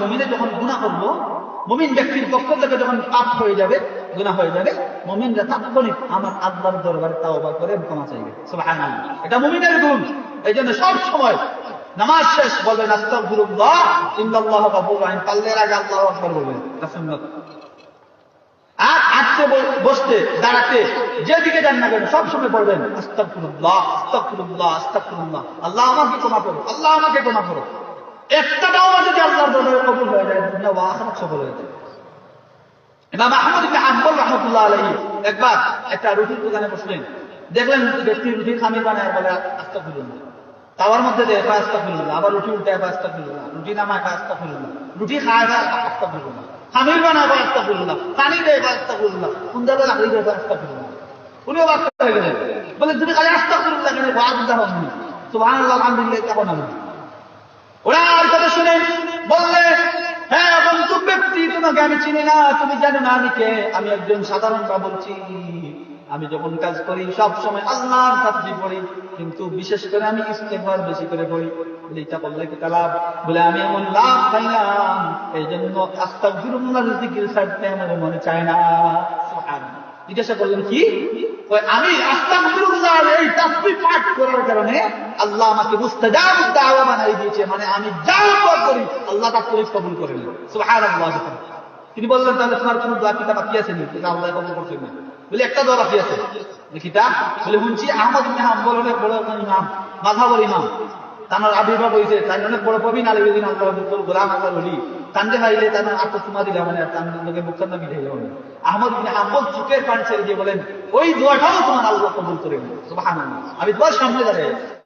মুমিনে যখন গুনাহ করব, মুমিন ব্যক্তির পক্ষ থেকে যখন পাপ হয়ে যাবে, গুনাহ হয়ে যাবে, মুমিনরা তাৎক্ষণিক আমার আল্লাহর দরবারে তাওবা করে ক্ষমা চাইবে। সুবহানাল্লাহ, এটা মুমিনের গুণ। এই জন্য সব সময় নামাজ শেষ বলবেন আস্তাগফিরুল্লাহ ইন্নাল্লাহা গফুরুর রহিম, পাল্লের আগে আল্লাহু আকবার বলবেন, এটা সুন্নাত। আর হাঁটতে, বসতে, দাঁড়াতে, যেদিকে যান না কেন সব সময় পড়বেন আস্তাগফিরুল্লাহ আস্তাগফিরুল্লাহ আস্তাগফিরুল্লাহ, আল্লাহ আমাকে ক্ষমা করো, আল্লাহ আমাকে ক্ষমা করো। একটা দাওয়া যদি আল্লাহর দরবারে কবুল হয়ে যায়, দুনিয়া ওয়া আখিরাত সফল হয়ে যায়। ইমাম আহমদ ইবনে হাম্বল রাহমাতুল্লাহ আলাইহি একবার একটা রুটির দোকানে বসলেন, দেখলেন ব্যক্তি রুটি খামির বানায় বলে আস্তাগফিরুল্লাহ, তাওয়ার মধ্যে দেয় আস্তাগফিরুল্লাহ, আবার রুটি উল্টায় আস্তাগফিরুল্লাহ, রুটি নামায় আস্তাগফিরুল্লাহ, রুটি খায় আস্তাগফিরুল্লাহ, খামির বানায় আস্তাগফিরুল্লাহ, পানি দেয় আস্তাগফিরুল্লাহ, কুন্দালে লাকড়ি দেয় আস্তাগফিরুল্লাহ। উনিও বাদ হয়ে গেলেন, বলে তুমি খালি আস্তাগফিরুল্লাহ কেন, ওয়াজুল্লাহ হননি, সুবহানাল্লাহ আলহামদুলিল্লাহ কেমন আমি। ওরা আর কথা শুনে বললে, হ্যাঁ বন্ধু ব্যক্তি, তোমাকে আমি চিনি না, তুমি জানো না আমি কে, আমি একজন সাধারণ বলছি। আমি যখন কাজ করি সব সময় আল্লাহর তাসবিহ পড়ি, কিন্তু বিশেষ করে আমি ইস্তেগফার বেশি করে পড়ি। বলে এটা বললে কি লাভ? বলে আমি এমন লাভ পাইলাম, এই জন্য আস্তাগফিরুল্লাহর জিকির ছাড়তে আমার মনে চায় না। সুবহানাল্লাহ। জিজ্ঞাসা করলেন কি? আমি আস্তাগফিরুল্লাহ এই তাসবিহ পাঠ করার কারণে আল্লাহ আমাকে মুস্তাজাব দাওয়া বানাই দিয়েছে, মানে আমি যা দোয়া করি আল্লাহ তা কবুল করে নেন। সুবহানাল্লাহ। তিনি বললেন, তাহলে তোমার কোনো দোয়া কিতাব বাকি আছে নি? এটা আল্লাহ কবুল করছেন না। বলে একটা দোয়া বাকি আছে। কিতাব? বলে শুনছি আহমদ ইবনে হাম্বল অনেক বড় ইমাম, মাযহাবের ইমাম, তার আবির্ভাব হয়েছে, তাই অনেক বড় প্রবীণ আলিম আল্লাহর গোলাম আল্লাহর ওলি, কান্দে পাইলে তার আত্মসমা দিলাম, মানে তার লোকে মুক্তার নামি দিলাম। আহমদ ইবনে হাম্বল চুকের পানি ছেড়ে দিয়ে বলেন, ওই দোয়াটাও তোমার আল্লাহ কবুল করে নেন। সুবহানাল্লাহ। আমি দোয়ার সামনে দাঁড়িয়ে